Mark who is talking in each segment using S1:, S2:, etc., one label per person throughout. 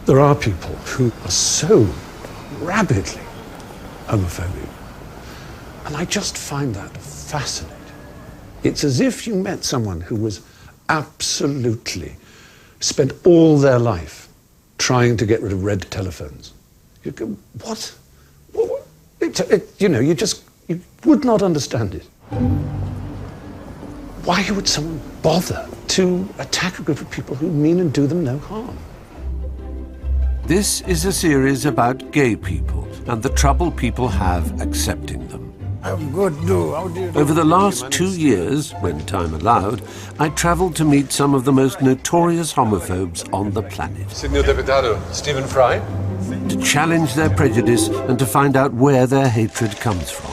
S1: There are people who are so rabidly homophobic, and I just find that fascinating. It's as if you met someone who was absolutely spent all their life trying to get rid of red telephones. You go, what? You would not understand it. Why would someone bother to attack a group of people who mean and do them no harm?
S2: This is a series about gay people and the trouble people have accepting them.
S3: I'm good, How do you do?
S2: Over the last 2 years, when time allowed, I travelled to meet some of the most notorious homophobes on the planet.
S4: Signor Deputado, Stephen Fry?
S2: To challenge their prejudice and to find out where their hatred comes from.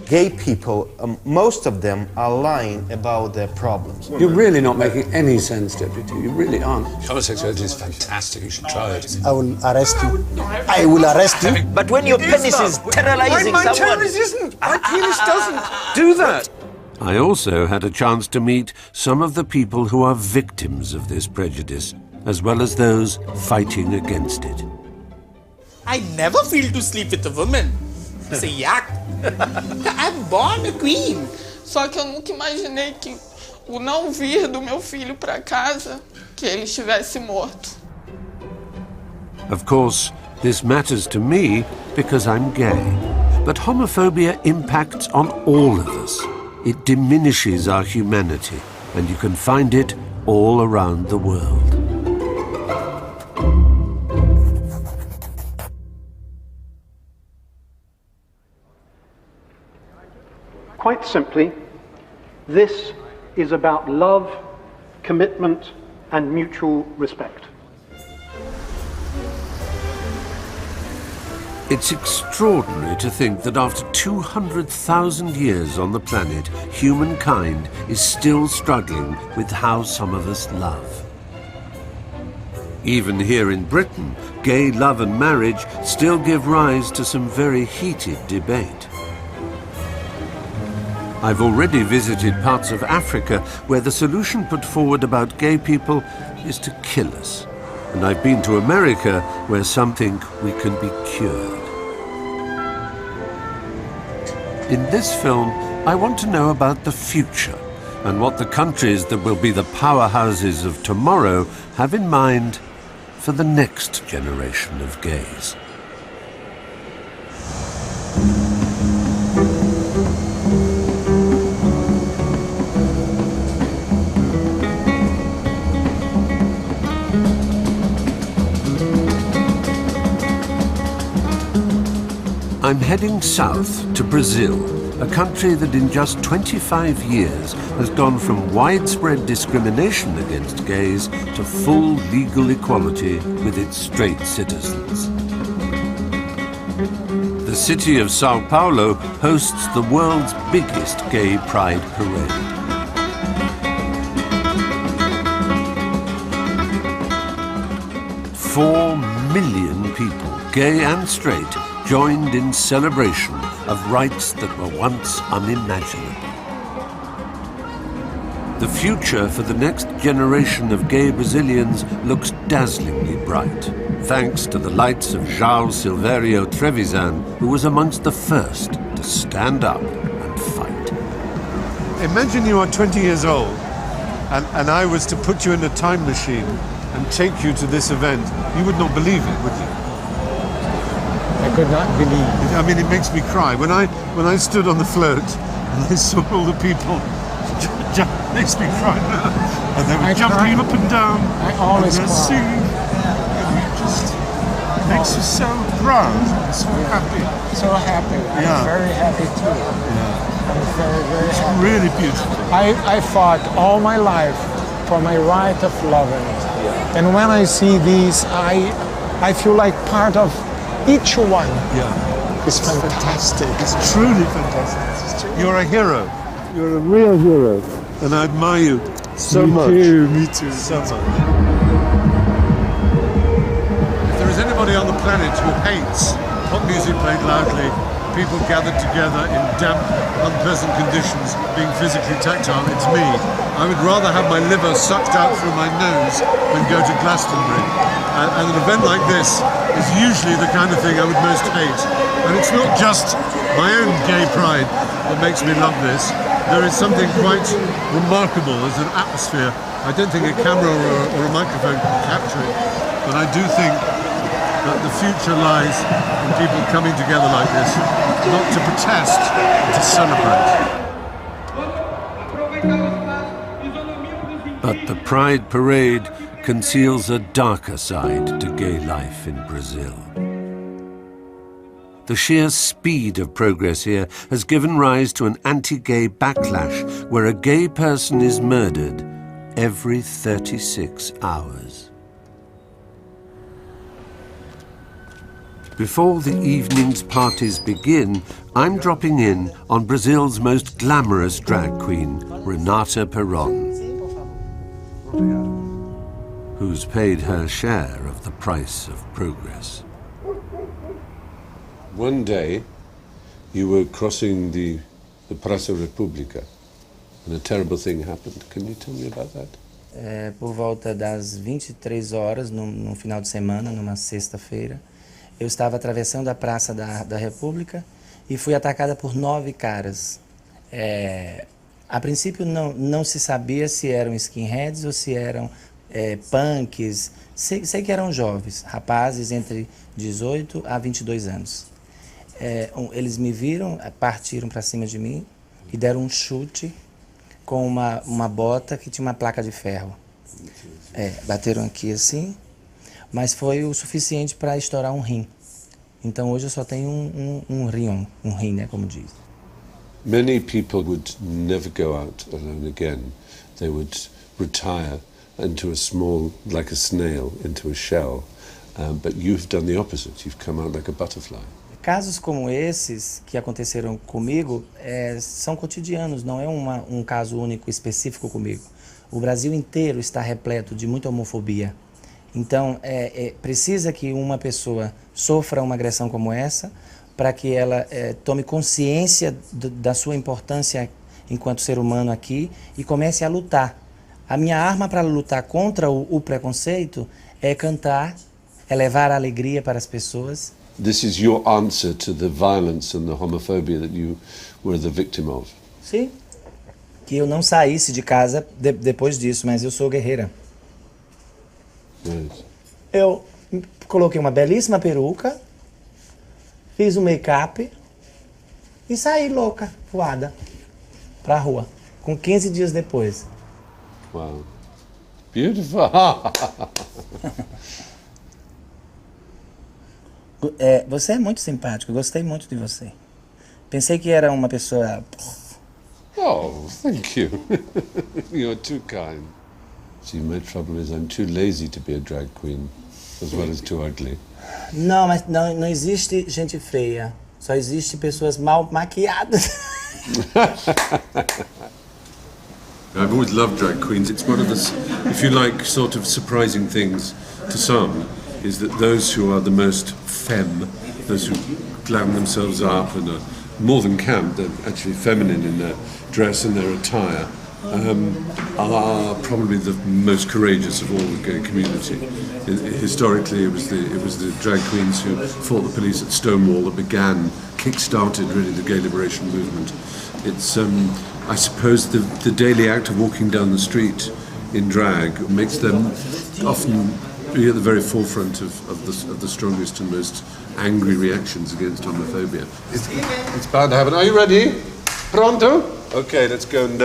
S5: Gay people, most of them are lying about their problems.
S1: You're really not making any sense, Deputy. You really aren't.
S4: Homosexuality is fantastic. You should try it.
S3: I will arrest you. I will arrest you.
S6: But when your penis is terrorizing
S4: My
S6: someone...
S4: penis isn't. My penis doesn't do that.
S2: I also had a chance to meet some of the people who are victims of this prejudice, as well as those fighting against it.
S7: I never feel to sleep with a woman. It's a yuck. I'm born a queen.
S8: Só que eu nunca imaginei que o não vir do meu filho para casa, que ele estivesse morto.
S2: Of course, this matters to me because I'm gay. But homophobia impacts on all of us. It diminishes our humanity, and you can find it all around the world.
S9: Quite simply, this is about love, commitment, and mutual respect.
S2: It's extraordinary to think that after 200,000 years on the planet, humankind is still struggling with how some of us love. Even here in Britain, gay love and marriage still give rise to some very heated debate. I've already visited parts of Africa where the solution put forward about gay people is to kill us. And I've been to America where some think we can be cured. In this film, I want to know about the future and what the countries that will be the powerhouses of tomorrow have in mind for the next generation of gays. I'm heading south to Brazil, a country that in just 25 years has gone from widespread discrimination against gays to full legal equality with its straight citizens. The city of Sao Paulo hosts the world's biggest gay pride parade. Four million people, gay and straight, joined in celebration of rights that were once unimaginable. The future for the next generation of gay Brazilians looks dazzlingly bright, thanks to the lights of João Silvério Trevisan, who was amongst the first to stand up and fight.
S10: Imagine you are 20 years old, and I was to put you in a time machine and take you to this event. You would not believe it, would you?
S3: I could not believe.
S10: I mean, it makes me cry. When I stood on the float and I saw all the people, it makes me cry now. And they were jumping up and down.
S3: I always
S10: and
S3: cry.
S10: singing. And it just makes you so proud and so happy.
S3: So happy. I'm very happy too.
S10: Yeah.
S3: I'm very, very
S10: it's
S3: happy.
S10: Really beautiful.
S3: I fought all my life for my right of loving. Yeah. And when I see these, I feel like part of each one.
S10: Yeah.
S3: It's fantastic.
S10: It's truly fantastic. You're a hero.
S3: You're a real hero.
S10: And I admire you so much.
S3: Me too.
S10: So much. If there is anybody on the planet who hates pop music played loudly, people gathered together in damp, unpleasant conditions, being physically tactile, it's me. I would rather have my liver sucked out through my nose than go to Glastonbury. And an event like this is usually the kind of thing I would most hate. And it's not just my own gay pride that makes me love this. There is something quite remarkable as an atmosphere. I don't think a camera or a microphone can capture it, but I do think that the future lies in people coming together like this, not to protest, but to celebrate.
S2: But the Pride Parade conceals a darker side to gay life in Brazil. The sheer speed of progress here has given rise to an anti-gay backlash where a gay person is murdered every 36 hours. Before the evening's parties begin, I'm dropping in on Brazil's most glamorous drag queen, Renata Peron, who's paid her share of the price of progress.
S4: One day, you were crossing the Praça República, and a terrible thing happened. Can you tell me about that?
S11: Por volta das 23 horas, num final de semana, numa sexta-feira, eu estava atravessando a Praça da República e fui atacada por 9 caras. A princípio não se sabia se eram skinheads ou se eram punks. Sei que eram jovens, rapazes entre 18 a 22 anos. Eles me viram, partiram para cima de mim e deram um chute com uma bota que tinha uma placa de ferro. Bateram aqui assim, mas foi o suficiente para estourar um rim. Então hoje eu só tenho um rim, né, como diz.
S4: Many people would never go out alone again. They would retire into a small, like a snail, into a shell. But you've done the opposite. You've come out like a butterfly.
S11: Casos como esses que aconteceram comigo são cotidianos, não é um caso único específico comigo. O Brasil inteiro está repleto de muita homofobia. Então, precisa que uma pessoa sofra uma agressão como essa para que ela tome consciência da sua importância enquanto ser humano aqui e comece a lutar. A minha arma para lutar contra o preconceito é cantar, é levar a alegria para as pessoas.
S4: This is your answer to the violence and the homophobia that you were the victim of.
S11: Sim. Que eu não saísse de casa depois disso, mas eu sou guerreira.
S4: Yes.
S11: Eu coloquei uma belíssima peruca, fiz um make-up e saí louca, voada, pra rua, com 15 dias depois.
S4: Wow. Beautiful.
S11: Você é muito simpático, gostei muito de você. Pensei que era uma pessoa...
S4: Oh, thank you. You're too kind. See, my trouble is I'm too lazy to be a drag queen, as well as too ugly.
S11: Não, mas não existe gente feia. Só existe pessoas mal maquiadas.
S4: I've always loved drag queens. It's one of the, if you like, sort of surprising things to some, is that those who are the most femme, those who glam themselves up and are more than camp, they're actually feminine in their dress and their attire, are probably the most courageous of all the gay community. Historically, it was the drag queens who fought the police at Stonewall that kick-started really the gay liberation movement. It's, I suppose, the daily act of walking down the street in drag makes them often be at the very forefront of the strongest and most angry reactions against homophobia. It's bound to happen. Are you ready? Pronto? Okay, let's go and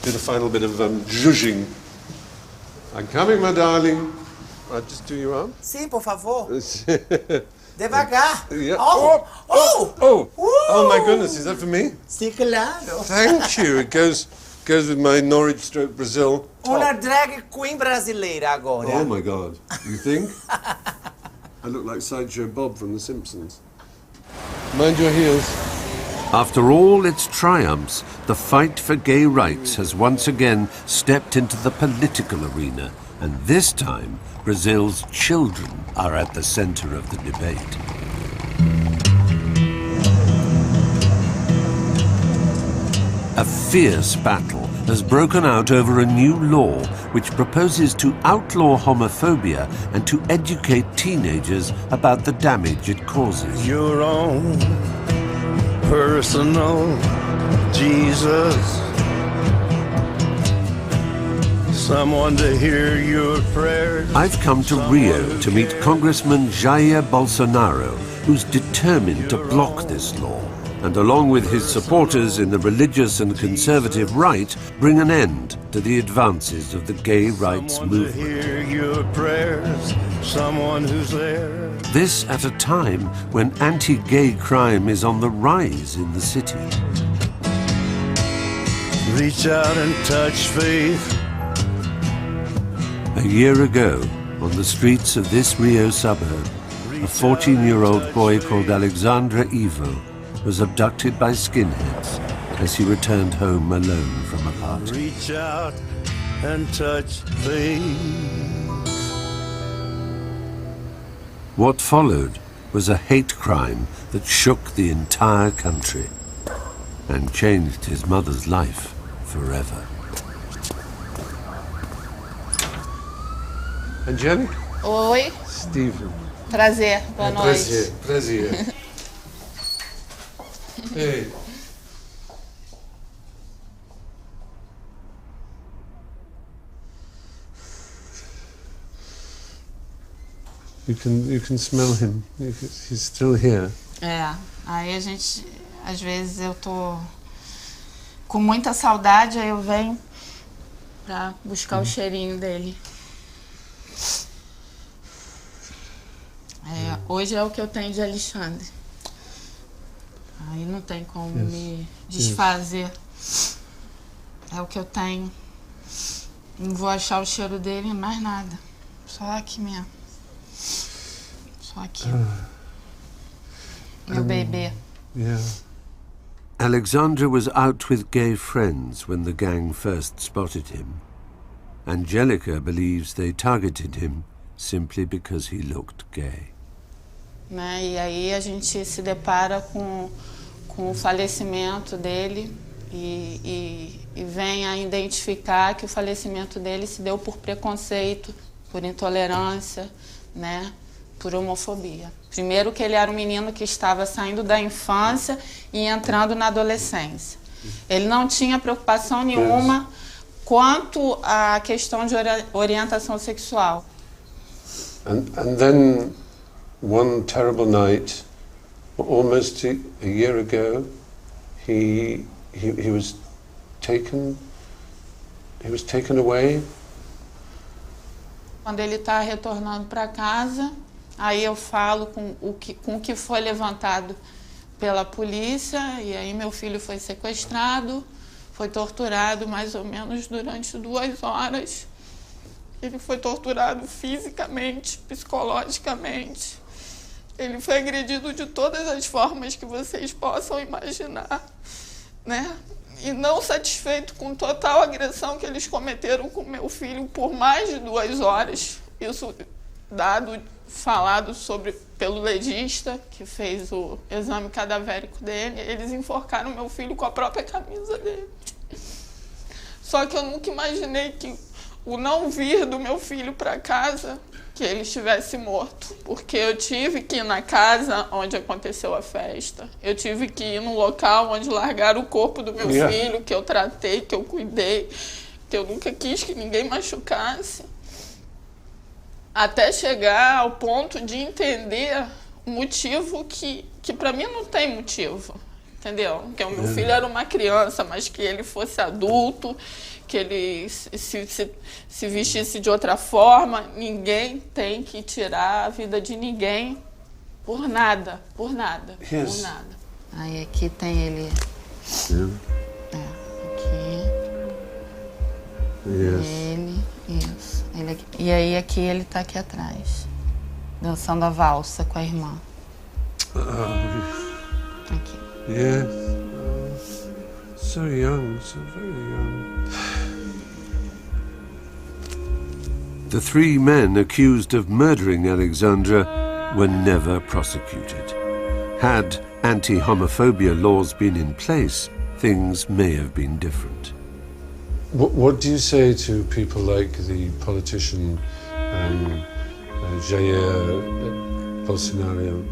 S4: do the final bit of zhuzhing. I'm coming, my darling. I'll just do your arm.
S11: Sim, por favor. Devagar.
S4: Yeah.
S11: Oh,
S4: my goodness, is that for me?
S11: Sim, claro.
S4: Thank you. It goes with my Norwich / Brazil top.
S11: Uma drag queen brasileira agora.
S4: Oh my God. You think? I look like Sideshow Bob from The Simpsons. Mind your heels.
S2: After all its triumphs, the fight for gay rights has once again stepped into the political arena, and this time Brazil's children are at the center of the debate. A fierce battle has broken out over a new law which proposes to outlaw homophobia and to educate teenagers about the damage it causes.
S12: Your own personal Jesus. Someone to hear your prayers.
S2: I've come to Rio to meet Congressman Jair Bolsonaro, who's determined to block this law, and along with his supporters in the religious and conservative right, bring an end to the advances of the gay rights movement.
S12: Hear your prayers. Someone who's there.
S2: This at a time when anti-gay crime is on the rise in the city.
S12: Reach out and touch faith.
S2: A year ago, on the streets of this Rio suburb, a 14-year-old boy called Alexandre Ivo was abducted by skinheads as he returned home alone from a party.
S12: Reach out and touch faith.
S2: What followed was a hate crime that shook the entire country and changed his mother's life forever.
S4: Angelica?
S8: Oi.
S4: Stephen.
S8: Prazer. Boa noite.
S4: Prazer. Hey. You can smell him. He's still here.
S8: Aí a gente, às vezes eu tô com muita saudade, aí eu venho pra buscar o cheirinho dele. Hoje é o que eu tenho de Alexandre. Aí não tem como me desfazer. É o que eu tenho. Não vou achar o cheiro dele em mais nada. Só aqui mesmo. Só aqui. Meu bebê.
S2: Alexandra was out with gay friends when the gang first spotted him. Angelica believes they targeted him simply because he looked gay.
S8: Né? E aí a gente se depara com o falecimento dele e vem a identificar que o falecimento dele se deu por preconceito, por intolerância, né? Por homofobia. Primeiro que ele era um menino que estava saindo da infância e entrando na adolescência. Ele não tinha preocupação nenhuma quanto à questão de orientação sexual.
S1: And then one terrible night, almost a year ago, he was taken away.
S8: Quando ele está retornando para casa, aí eu falo com o que foi levantado pela polícia, e aí meu filho foi sequestrado, foi torturado mais ou menos durante 2 horas. Ele foi torturado fisicamente, psicologicamente. Ele foi agredido de todas as formas que vocês possam imaginar, né? E não satisfeito com total agressão que eles cometeram com meu filho por mais de 2 horas. Isso falado pelo legista que fez o exame cadavérico dele. Eles enforcaram meu filho com a própria camisa dele. Só que eu nunca imaginei que o não vir do meu filho para casa, que ele estivesse morto. Porque eu tive que ir na casa onde aconteceu a festa. Eu tive que ir no local onde largaram o corpo do meu filho, que eu tratei, que eu cuidei, que eu nunca quis que ninguém machucasse. Até chegar ao ponto de entender o motivo que para mim não tem motivo. Entendeu? Porque o meu filho era uma criança, mas que ele fosse adulto, que ele se vestisse de outra forma. Ninguém tem que tirar a vida de ninguém por nada, por nada. Aí aqui tem ele. Aqui. Ele, isso. Ele aqui. E aí aqui ele tá aqui atrás, dançando a valsa com a irmã. Aqui.
S1: Yes. So young, so very young.
S2: The 3 men accused of murdering Alexandra were never prosecuted. Had anti-homophobia laws been in place, things may have been different.
S4: What do you say to people like the politician Jair Bolsonaro?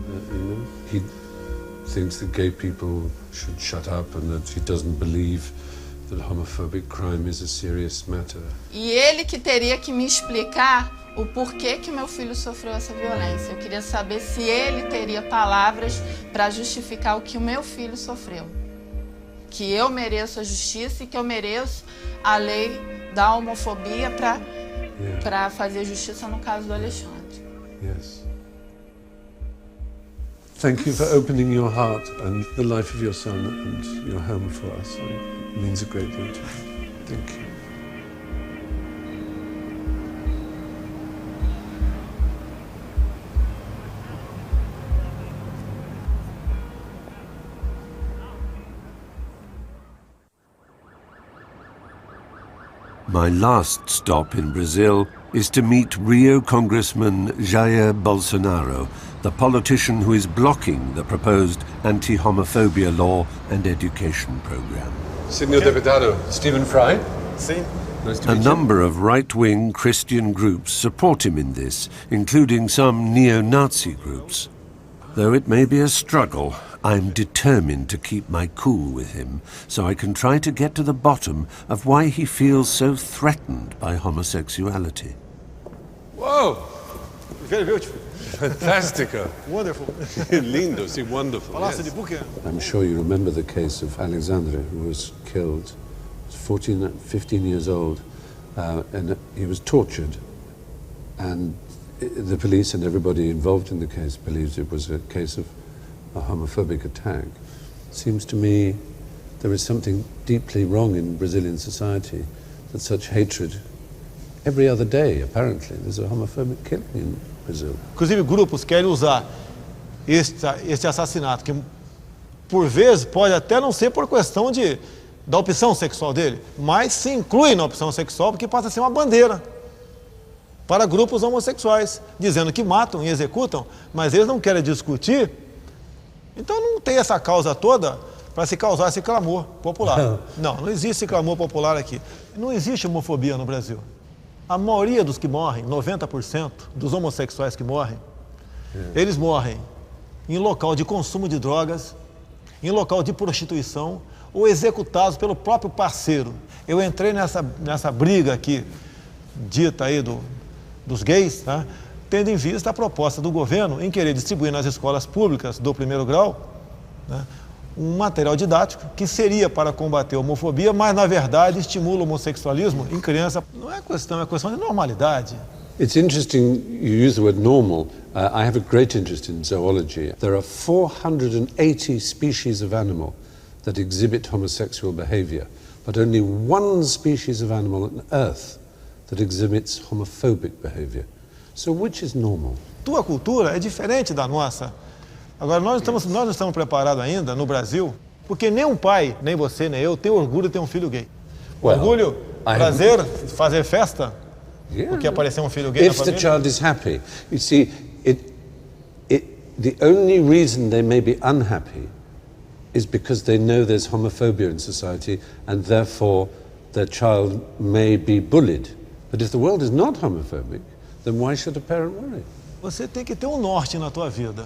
S4: He thinks that gay people should shut up and that he doesn't believe that homophobic crime is a serious matter.
S8: E ele que teria que me explicar o porquê que meu filho sofreu essa violência. Eu queria saber se ele teria palavras para justificar o que o meu filho sofreu. Que eu mereço a justiça e que eu mereço a lei da homofobia para fazer justiça no caso do Alexandre.
S4: Yes. Thank you for opening your heart and the life of your son and your home for us. It means a great deal to me. Thank you.
S2: My last stop in Brazil is to meet Rio Congressman Jair Bolsonaro, the politician who is blocking the proposed anti-homophobia law and education program.
S4: Senor Deputado, Stephen Fry?
S13: Sim.
S4: Nice to
S2: A
S4: meet you.
S2: number of right-wing Christian groups support him in this, including some neo-Nazi groups. Though it may be a struggle, I'm determined to keep my cool with him, so I can try to get to the bottom of why he feels so threatened by homosexuality.
S13: Whoa! Very beautiful.
S4: Fantastico.
S13: Wonderful.
S4: Lindo, see, wonderful.
S13: Palácio
S4: Yes.
S13: de Buckingham.
S4: I'm sure you remember the case of Alexandre, who was killed, 15 years old, and he was tortured. And the police and everybody involved in the case believes it was a case of a homophobic attack. It seems to me there is something deeply wrong in Brazilian society, that such hatred, every other day apparently, there's a homophobic killing in Brazil.
S13: Inclusive grupos querem usar este assassinato, que por vezes pode até não ser por questão da opção sexual dele, mas se inclui na opção sexual porque passa a ser uma bandeira para grupos homossexuais, dizendo que matam e executam, mas eles não querem discutir. Então não tem essa causa toda para se causar esse clamor popular. Não existe esse clamor popular aqui. Não existe homofobia no Brasil. A maioria dos que morrem, 90% dos homossexuais que morrem, eles morrem em local de consumo de drogas, em local de prostituição ou executados pelo próprio parceiro. Eu entrei nessa briga aqui, dita aí dos gays, tá? Tendo em vista a proposta do governo em querer distribuir nas escolas públicas do primeiro grau, né, um material didático que seria para combater a homofobia, mas na verdade estimula o homossexualismo em criança. Não é questão de normalidade.
S4: It's interesting you use the word normal. I have a great interest in zoology. There are 480 species of animal that exhibit homosexual behavior, but only one species of animal on Earth that exhibits homophobic behavior. So which is normal?
S13: Tua cultura é diferente da nossa. Agora, nós não estamos preparados ainda, no Brasil, porque nem um pai, nem você, nem eu, tem orgulho de ter um filho gay. Orgulho, prazer, fazer festa, porque apareceu um filho gay na família.
S4: If the child is happy, you see, the only reason they may be unhappy is because they know there's homophobia in society and therefore their child may be bullied. But if the world is not homophobic, then why should a parent worry?
S13: Você tem que ter um norte na tua vida,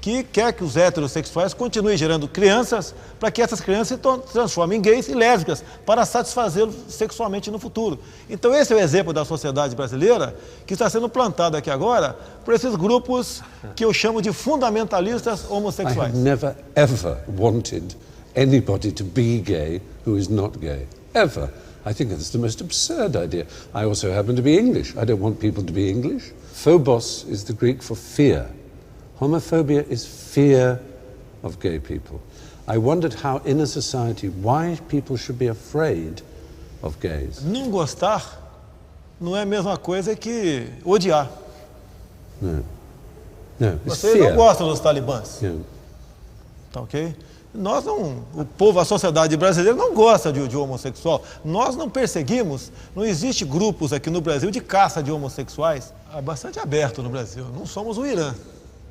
S13: que quer que os heterossexuais continuem gerando crianças, para que essas crianças se transformem em gays e lésbicas, para satisfazê-los sexualmente no futuro. Então esse é o exemplo da sociedade brasileira, que está sendo plantado aqui agora por esses grupos que eu chamo de fundamentalistas homossexuais.
S4: I have never, ever wanted anybody to be gay who is not gay. Ever. I think that's the most absurd idea. I also happen to be English. I don't want people to be English. Phobos is the Greek for fear. Homophobia is fear of gay people. I wondered how in a society, why people should be afraid of gays.
S13: Não gostar não é a mesma coisa que odiar.
S4: No, it's
S13: Vocês
S4: fear.
S13: não gostam dos talibãs.
S4: Yeah.
S13: Tá ok? Nós não, o povo, a sociedade brasileira não gosta de homossexual. Nós não perseguimos, não existe grupos aqui no Brasil de caça de homossexuais. É bastante aberto no Brasil. Não somos o Irã.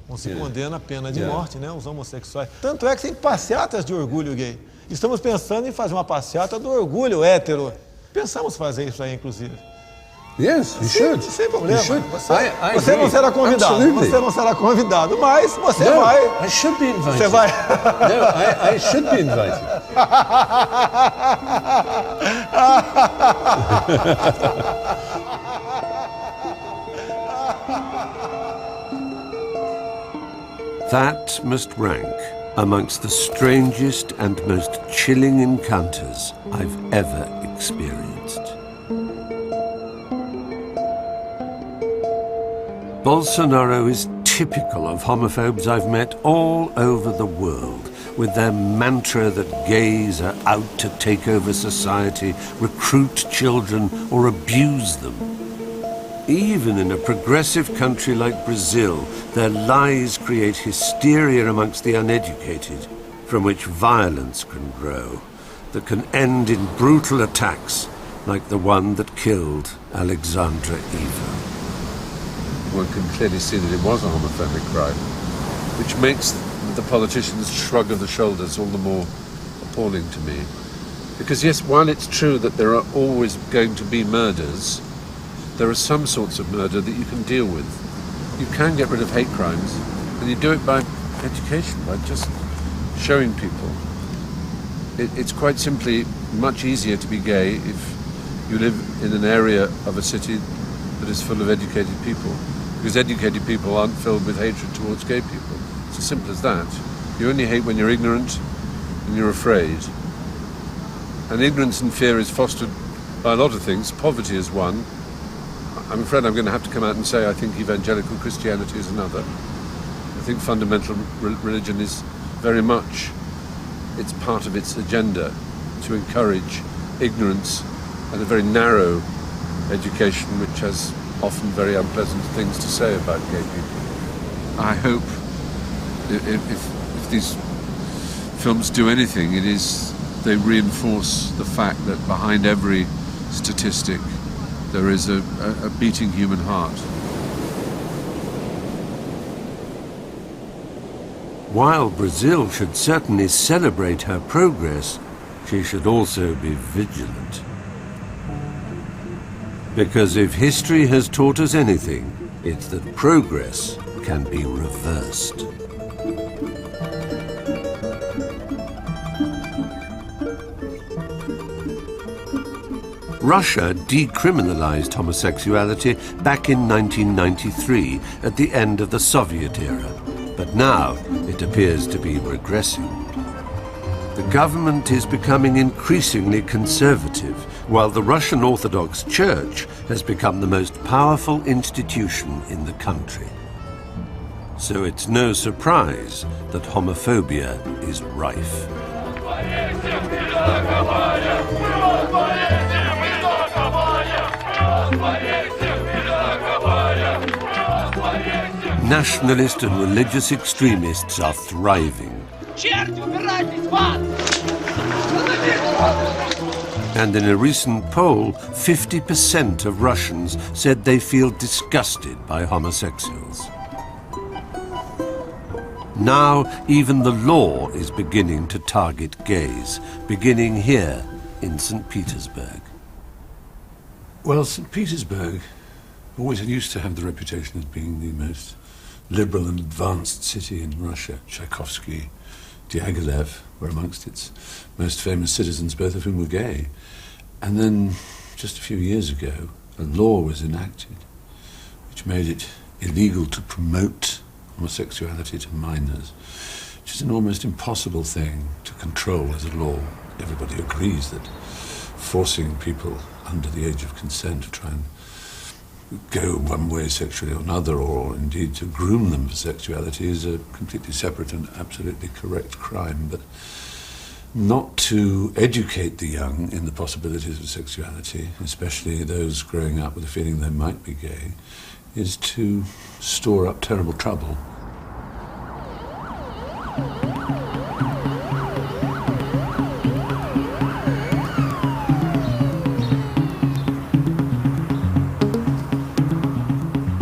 S13: Não se condena a pena de morte, né, os homossexuais. Tanto é que tem passeatas de orgulho gay. Estamos pensando em fazer uma passeata do orgulho hétero. Pensamos fazer isso aí, inclusive.
S1: Yes, you should.
S13: Sem problema.
S1: You should.
S13: Você não será convidado.
S1: Absolutely.
S13: Você não será convidado, mas você vai.
S1: I should be invited.
S13: Você vai.
S1: No, I should be invited.
S2: That must rank amongst the strangest and most chilling encounters I've ever experienced. Bolsonaro is typical of homophobes I've met all over the world, with their mantra that gays are out to take over society, recruit children, or abuse them. Even in a progressive country like Brazil, their lies create hysteria amongst the uneducated, from which violence can grow, that can end in brutal attacks like the one that killed Alexandra Eva.
S4: One can clearly see that it was a homophobic crime, which makes the politicians' shrug of the shoulders all the more appalling to me. Because yes, while it's true that there are always going to be murders, there are some sorts of murder that you can deal with. You can get rid of hate crimes, and you do it by education, by just showing people. It's quite simply much easier to be gay if you live in an area of a city that is full of educated people, because educated people aren't filled with hatred towards gay people. It's as simple as that. You only hate when you're ignorant and you're afraid. And ignorance and fear is fostered by a lot of things. Poverty is one. I'm afraid I'm going to have to come out and say I think evangelical Christianity is another. I think fundamental religion is very much, it's part of its agenda to encourage ignorance and a very narrow education which has often very unpleasant things to say about gay people. I hope if these films do anything, it is they reinforce the fact that behind every statistic there is a beating human heart.
S2: While Brazil should certainly celebrate her progress, she should also be vigilant. Because if history has taught us anything, it's that progress can be reversed. Russia decriminalized homosexuality back in 1993 at the end of the Soviet era, but now it appears to be regressing. The government is becoming increasingly conservative, while the Russian Orthodox Church has become the most powerful institution in the country. So it's no surprise that homophobia is rife. Nationalist and religious extremists are thriving. And in a recent poll, 50% of Russians said they feel disgusted by homosexuals. Now, even the law is beginning to target gays, beginning here in St. Petersburg.
S1: Well, St. Petersburg always used to have the reputation of being the most liberal and advanced city in Russia. Tchaikovsky, Diaghilev were amongst its most famous citizens, both of whom were gay. And then, just a few years ago, a law was enacted which made it illegal to promote homosexuality to minors, which is an almost impossible thing to control as a law. Everybody agrees that forcing people under the age of consent to try and go one way sexually or another, or indeed to groom them for sexuality, is a completely separate and absolutely correct crime. But not to educate the young in the possibilities of sexuality, especially those growing up with a feeling they might be gay, is to store up terrible trouble.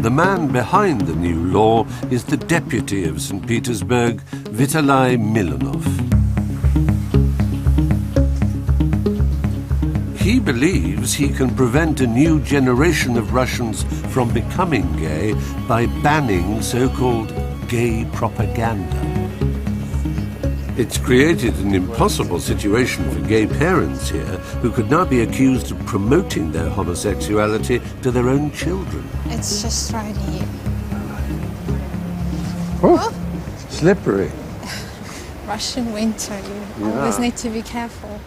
S2: The man behind the new law is the deputy of St. Petersburg, Vitaly Milanov. believes he can prevent a new generation of Russians from becoming gay by banning so-called gay propaganda. It's created an impossible situation for gay parents here who could now be accused of promoting their homosexuality to their own children.
S14: It's just right here.
S1: Oh, slippery.
S14: Russian winter, you always need to be careful.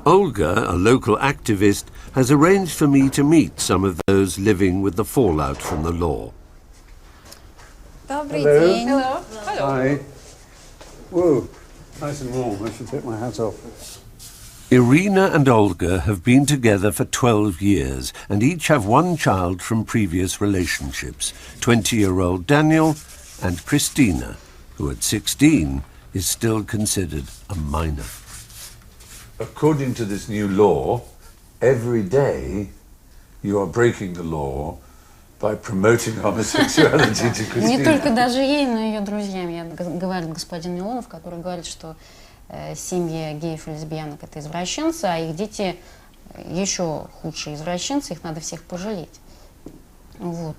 S2: Olga, a local activist, has arranged for me to meet some of those living with the fallout from the law.
S14: Добрый день.
S8: Hello.
S1: Hi. Whoa, nice and warm. I should take my hat off.
S2: Irina and Olga have been together for 12 years and each have one child from previous relationships, 20-year-old Daniel and Christina, who at 16 is still considered a minor.
S15: According to this new law, every day you are breaking the law by promoting homosexuality to Christina.
S16: Не только даже ей, но и ее друзьям. Я говорит господин Милонов, который говорит, что семьи геев и лесбиянок это извращенцы, а их дети еще худшие извращенцы, их надо всех пожалеть. Вот.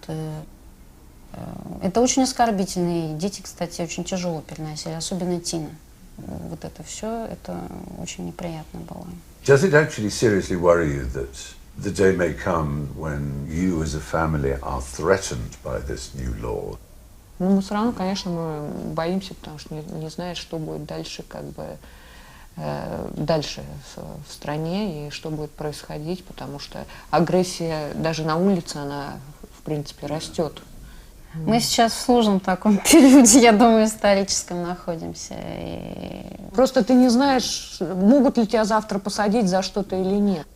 S16: Это очень оскорбительно, и дети, кстати, очень тяжело переносили, особенно Тина. Вот это все, это очень неприятно было.
S15: Does it actually seriously worry you that the day may come when you as a family are threatened by this new law?
S17: Ну, мы все равно, конечно, мы боимся, потому что не знаешь, что будет дальше, как бы, дальше в стране и что будет происходить, потому что агрессия даже на улице, она, в принципе, растет.
S16: Мы сейчас в сложном таком периоде, я думаю, историческом находимся.
S17: Просто ты не знаешь, могут ли тебя завтра посадить за что-то или нет.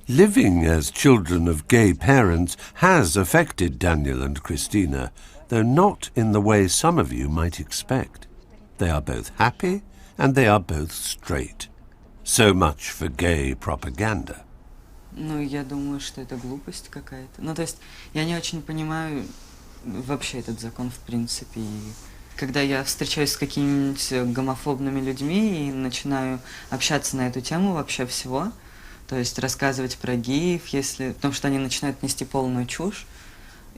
S2: Living as children of gay parents has affected Daniel and Christina, though not in the way some of you might expect. They are both happy and they are both straight. So much for gay propaganda.
S18: Ну, я думаю, что это глупость какая-то. Ну, то есть, я не очень понимаю вообще этот закон в принципе. И когда я встречаюсь с какими-нибудь гомофобными людьми и начинаю общаться на эту тему вообще всего, то есть рассказывать про геев, потому что они начинают нести полную чушь,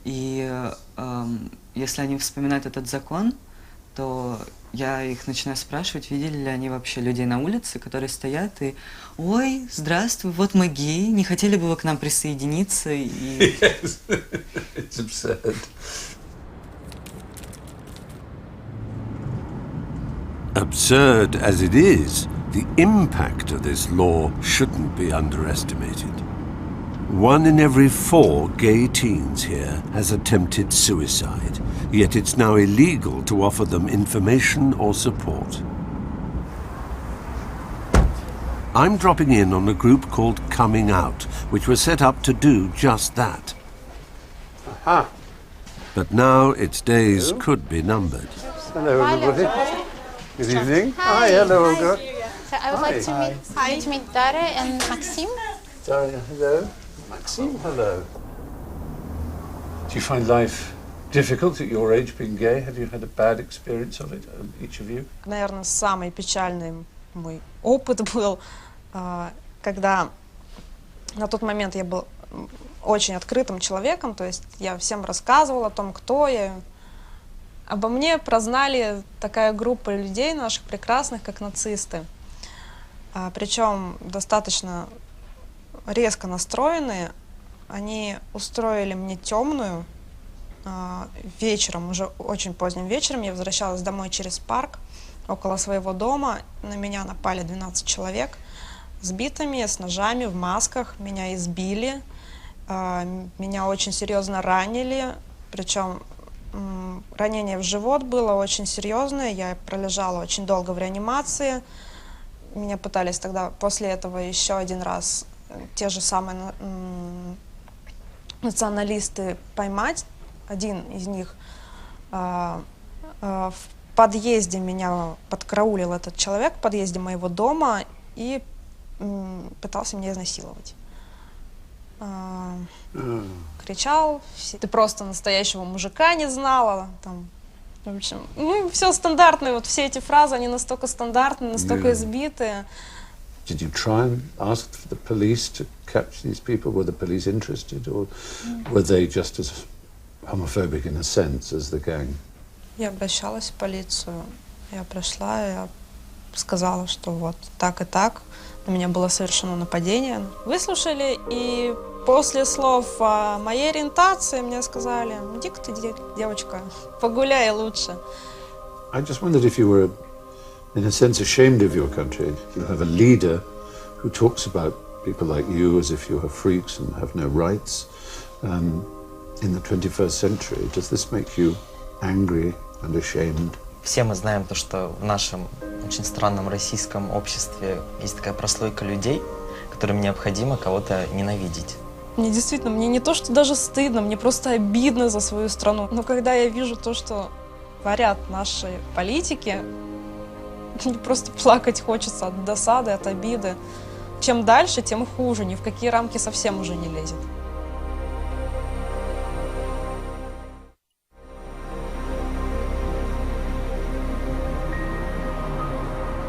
S18: и если они вспоминают этот закон, то я их начинаю спрашивать, видели ли они вообще людей на улице, которые стоят и «Ой, здравствуй, вот мы геи, не хотели бы вы к нам присоединиться?» и...
S15: Yes, it's absurd.
S2: Absurd as it is, the impact of this law shouldn't be underestimated. 1 in every 4 gay teens here has attempted suicide, yet it's now illegal to offer them information or support. I'm dropping in on a group called Coming Out, which was set up to do just that.
S1: Aha.
S2: But now its days could be numbered.
S1: Hello, everybody. Good evening.
S14: Hi.
S1: Hello, Olga.
S14: So I would like to meet Dara and Maxim.
S1: Daria, hello. Maxime, hello. Do you find life difficult at your age being gay? Have you had a bad experience of it, each of you?
S19: Наверное, самый печальный мой опыт был, когда на тот момент я был очень открытым человеком, то есть я всем рассказывала о том, кто я. Обо мне прознали такая группа людей наших прекрасных, как нацисты. Причем достаточно резко настроенные. Они устроили мне темную вечером, уже очень поздним вечером. Я возвращалась домой через парк, около своего дома. На меня напали 12 человек с битами, с ножами, в масках. Меня избили, меня очень серьезно ранили. Причем ранение в живот было очень серьезное. Я пролежала очень долго в реанимации. Меня пытались тогда после этого еще один раз те же самые националисты поймать. Один из них в подъезде меня подкараулил этот человек, в подъезде моего дома, и пытался меня изнасиловать. Кричал, ты просто настоящего мужика не знала. Там, в общем, все стандартные, вот все эти фразы, они настолько стандартные, настолько избитые.
S1: Did you try and ask for the police to catch these people? Were the police interested, or were they just as homophobic in a sense as the gang?
S19: Я обращалась в полицию. Я пришла, я сказала, что вот так и так. На меня было совершено нападение. Выслушали, и после слов о моей ориентации мне сказали: иди-ка ты, девочка, погуляй лучше.
S1: I just wondered if you were, in a sense, ashamed of your country. You have a leader who talks about people like you as if you are freaks and have no rights. In the 21st century, does this make you angry and ashamed?
S11: Все мы знаем то, что в нашем очень странном российском обществе есть такая прослойка людей, которым необходимо кого-то ненавидеть.
S19: Мне действительно, мне не то, что даже стыдно, мне просто обидно за свою страну. Но когда я вижу то, что творят наши политики, мне просто плакать хочется от досады, от обиды. Чем дальше, тем хуже, ни в какие рамки совсем уже не лезет.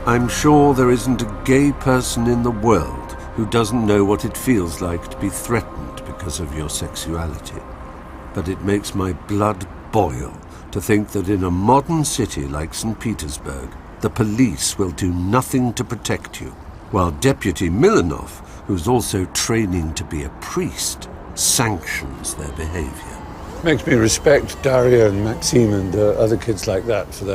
S2: I'm sure there isn't a gay person in the world who doesn't know what it feels like to be threatened because of your sexuality. But it makes my blood boil to think that in a modern city like St. Petersburg, the police will do nothing to protect you, while Deputy Milanov, who's also training to be a priest, sanctions their behavior.
S1: Makes me respect Daria and Maxime and other kids like that for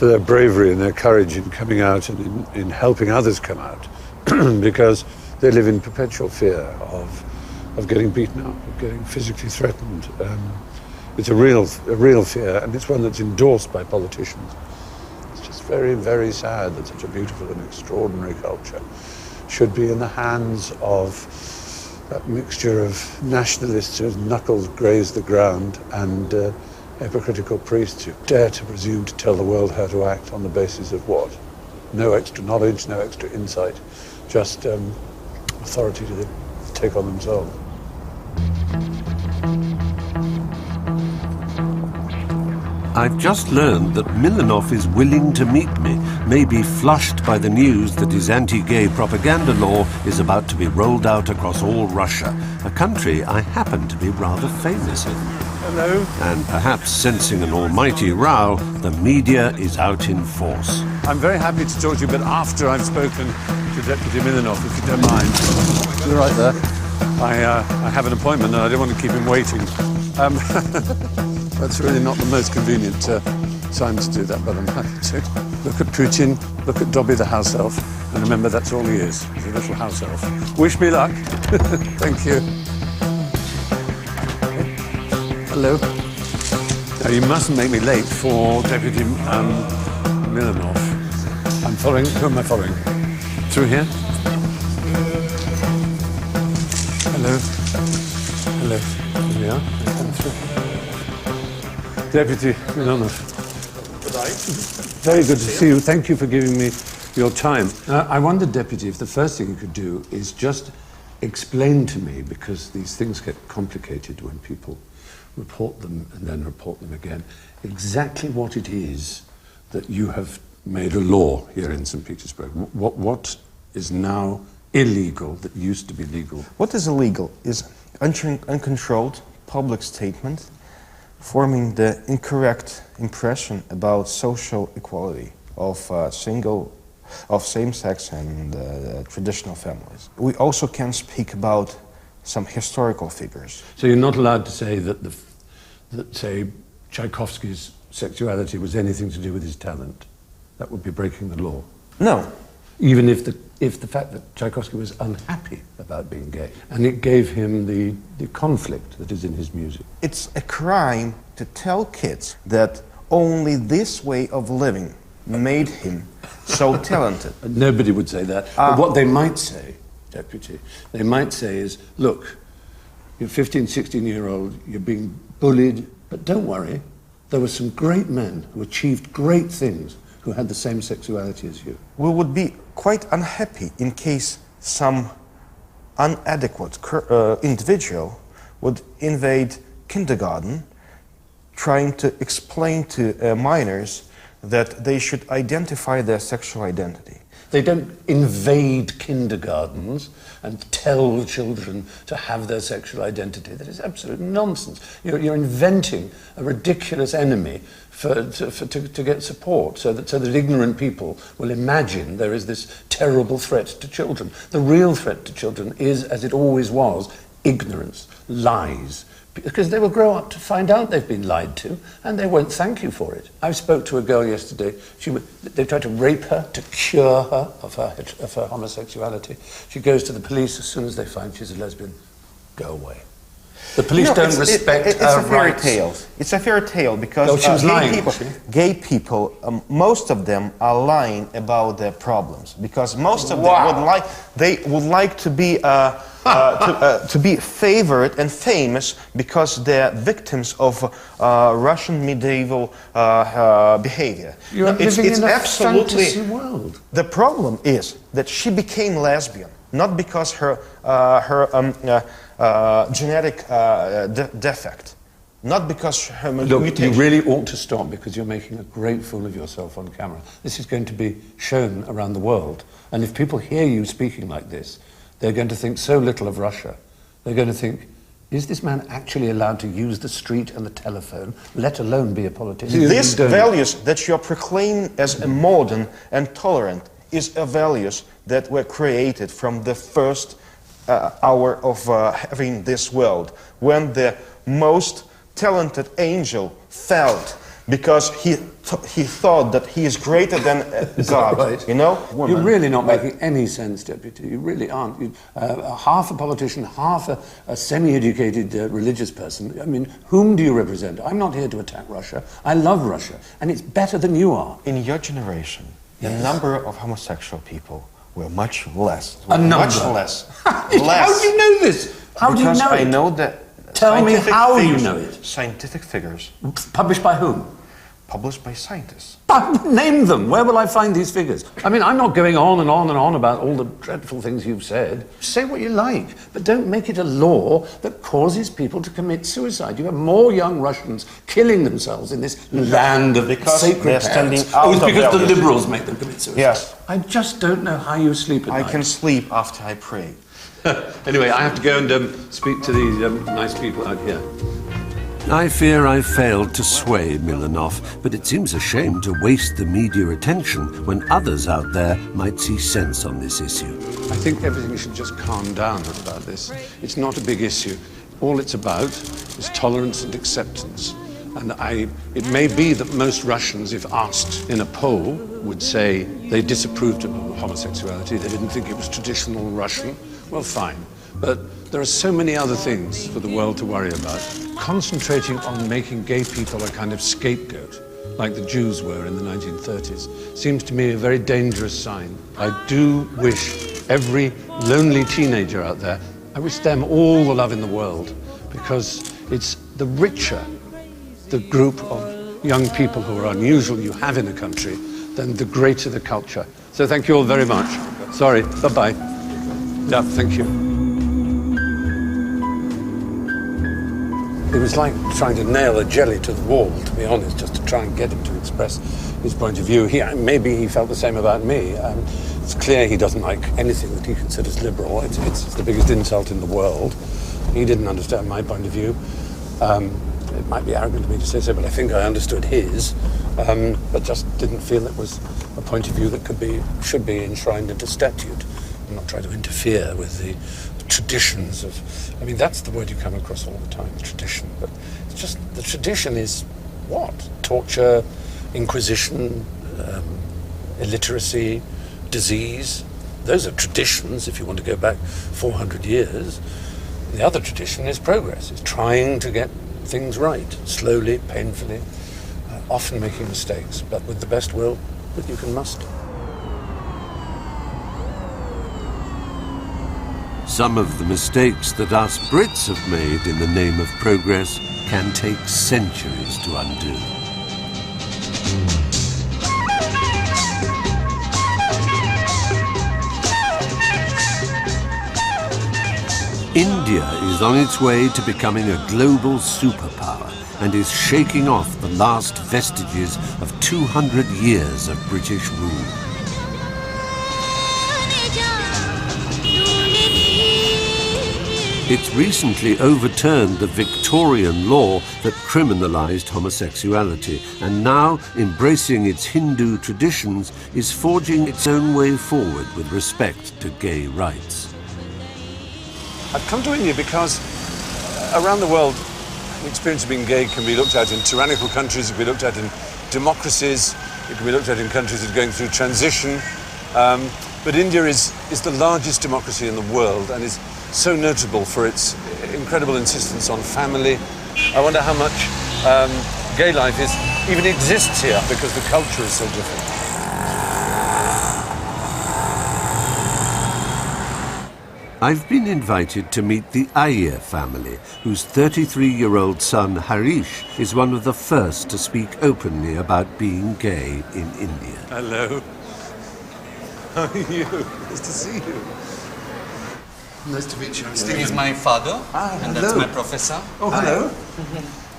S1: their bravery and their courage in coming out and in helping others come out, because they live in perpetual fear of getting beaten up, of getting physically threatened. It's a real fear, and it's one that's endorsed by politicians. It's just very, very sad that such a beautiful and extraordinary culture should be in the hands of that mixture of nationalists whose knuckles graze the ground and hypocritical priests who dare to presume to tell the world how to act on the basis of what? No extra knowledge, no extra insight, just authority to take on themselves.
S2: I've just learned that Milanov is willing to meet me, maybe flushed by the news that his anti-gay propaganda law is about to be rolled out across all Russia, a country I happen to be rather famous in.
S1: Hello.
S2: And perhaps sensing an almighty row, the media is out in force.
S1: I'm very happy to talk to you, but after I've spoken to Deputy Milanov, if you don't mind. You're right there. I have an appointment and I don't want to keep him waiting. That's really not the most convenient time to do that, but I'm happy to. Look at Putin, look at Dobby the house elf, and remember that's all he is. He's a little house elf. Wish me luck. Thank you. Hello. Now, you mustn't make me late for Deputy Milanov. I'm following. Who am I following? Through here? Hello. Hello. Here we are. Come through. Deputy Milanov. Very good to see you. Thank you for giving me your time. I wondered, Deputy, if the first thing you could do is just explain to me, because these things get complicated when people report them and then report them again, exactly what it is that you have made a law here in St. Petersburg. What is now illegal that used to be legal?
S5: What is illegal is uncontrolled public statement forming the incorrect impression about social equality of same-sex and traditional families. We also can speak about some historical figures.
S1: So you're not allowed to say that say Tchaikovsky's sexuality was anything to do with his talent. That would be breaking the law.
S5: No.
S1: Even if the fact that Tchaikovsky was unhappy about being gay, and it gave him the conflict that is in his music.
S5: It's a crime to tell kids that only this way of living made him so talented.
S1: Nobody would say that. But what they might say, Deputy, they might say is, look, you're 15, 16-year-old, you're being bullied, but don't worry, there were some great men who achieved great things who had the same sexuality as you.
S5: We would be quite unhappy in case some inadequate individual would invade kindergarten trying to explain to minors that they should identify their sexual identity.
S1: They don't invade kindergartens and tell children to have their sexual identity. That is absolute nonsense. You're inventing a ridiculous enemy to get support, so that ignorant people will imagine there is this terrible threat to children. The real threat to children is, as it always was, ignorance, lies. Because they will grow up to find out they've been lied to, and they won't thank you for it. I spoke to a girl yesterday. They tried to rape her to cure her of her homosexuality. She goes to the police as soon as they find she's a lesbian. Go away. The police don't respect her rights.
S5: It's a fairy tale because
S1: she was lying,
S5: gay people, most of them are lying about their problems, because most of them would like to be to be favored and famous because they're victims of Russian medieval behavior.
S1: You're living in a fantasy world.
S5: The problem is that she became lesbian, not because her genetic defect, not because her
S1: Look,
S5: mutation.
S1: you really ought to stop, because you're making a great fool of yourself on camera. This is going to be shown around the world, and if people hear you speaking like this, they're going to think so little of Russia. They're going to think, is this man actually allowed to use the street and the telephone, let alone be a politician?
S5: These values that you're proclaiming as a modern and tolerant is a values that were created from the first hour of having this world, when the most talented angel felt, because he thought that he is greater than God.
S1: Right?
S5: You know,
S1: You're really not making any sense, Deputy. You really aren't. Half a politician, half a semi-educated religious person. I mean, whom do you represent? I'm not here to attack Russia. I love Russia, and it's better than you are.
S5: In your generation, the number of homosexual people were much less.
S1: Much
S5: less.
S1: How do you know this? How do you know it?
S5: I know that.
S1: Tell me how you know it.
S5: Scientific figures.
S1: Published by whom?
S5: Published by scientists.
S1: Name them. Where will I find these figures? I mean, I'm not going on and on and on about all the dreadful things you've said. Say what you like, but don't make it a law that causes people to commit suicide. You have more young Russians killing themselves in this land of sacred
S5: they're standing
S1: parents.
S5: out
S1: It's
S5: of
S1: because the
S5: values.
S1: liberals make them commit suicide.
S5: Yes.
S1: I just don't know how you sleep at night.
S5: I can sleep after I pray.
S1: Anyway, I have to go and speak to these nice people out here.
S2: I fear I failed to sway Milanov, but it seems a shame to waste the media attention when others out there might see sense on this issue.
S1: I think everything should just calm down about this. It's not a big issue. All it's about is tolerance and acceptance. And it may be that most Russians, if asked in a poll, would say they disapproved of homosexuality. They didn't think it was traditional Russian. Well, fine. But there are so many other things for the world to worry about. Concentrating on making gay people a kind of scapegoat, like the Jews were in the 1930s, seems to me a very dangerous sign. I do wish every lonely teenager out there, I wish them all the love in the world, because it's the richer the group of young people who are unusual you have in a country, then the greater the culture. So thank you all very much. Sorry, bye-bye. Yeah, thank you. It was like trying to nail a jelly to the wall, to be honest, just to try and get him to express his point of view. Maybe he felt the same about me. It's clear he doesn't like anything that he considers liberal. It's the biggest insult in the world. He didn't understand my point of view. It might be arrogant of me to say so, but I think I understood his, but just didn't feel it was a point of view that should be enshrined into statute. I'm not trying to interfere with the traditions of, I mean, that's the word you come across all the time, tradition, but it's just, the tradition is what? Torture, inquisition, illiteracy, disease. Those are traditions if you want to go back 400 years. The other tradition is progress. It's trying to get things right, slowly, painfully, often making mistakes, but with the best will that you can muster.
S2: Some of the mistakes that us Brits have made in the name of progress can take centuries to undo. India is on its way to becoming a global superpower and is shaking off the last vestiges of 200 years of British rule. It's recently overturned the Victorian law that criminalized homosexuality, and now, embracing its Hindu traditions, is forging its own way forward with respect to gay rights.
S1: I've come to India because around the world, the experience of being gay can be looked at in tyrannical countries, it can be looked at in democracies, it can be looked at in countries that are going through transition. But India is the largest democracy in the world and is so notable for its incredible insistence on family. I wonder how much gay life even exists here because the culture is so different.
S2: I've been invited to meet the Iyer family, whose 33-year-old son Harish is one of the first to speak openly about being gay in India.
S1: Hello. How are you? Nice to see you. Nice to meet you.
S20: He's my father, and that's my professor.
S1: Oh, hello.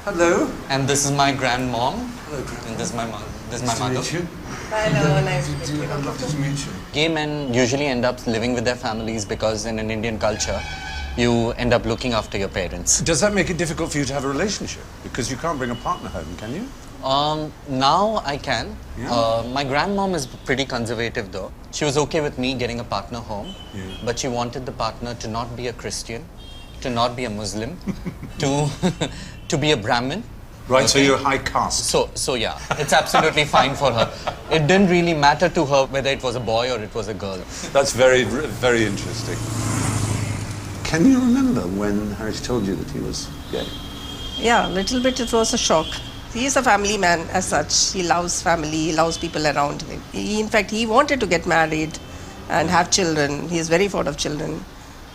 S1: Hello.
S20: And this is my grandmom. Hello, and this is my mother. This is my mother.
S1: Nice to meet you.
S14: Hello, nice to meet you.
S1: Lovely to meet you.
S20: Gay men usually end up living with their families because in an Indian culture, you end up looking after your parents.
S1: Does that make it difficult for you to have a relationship? Because you can't bring a partner home, can you?
S20: Now I can.
S1: Yeah.
S20: My grandmom is pretty conservative though. She was okay with me getting a partner home, but she wanted the partner to not be a Christian, to not be a Muslim, to be a Brahmin.
S1: Right, so you're high caste.
S20: So yeah, it's absolutely fine for her. It didn't really matter to her whether it was a boy or it was a girl.
S1: That's very, very interesting. Can you remember when Harish told you that he was gay?
S14: Yeah, a little bit it was a shock. He is a family man as such. He loves family, he loves people around him. In fact, he wanted to get married and have children. He is very fond of children.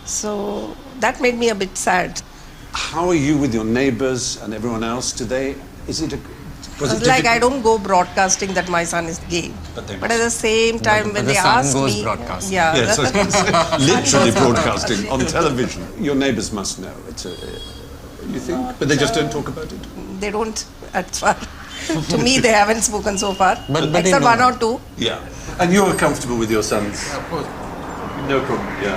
S14: So that made me a bit sad.
S1: How are you with your neighbors and everyone else today? Was it
S14: like I don't go broadcasting that my son is gay. But at the same time, when they ask me, yeah,
S1: yes, literally broadcasting on television. Your neighbors must know. You think? But they just don't talk about it.
S14: They don't. As far to me, they haven't spoken so far, except one or two.
S1: Yeah, and you're comfortable with your sons?
S21: Of course.
S1: No problem. Yeah.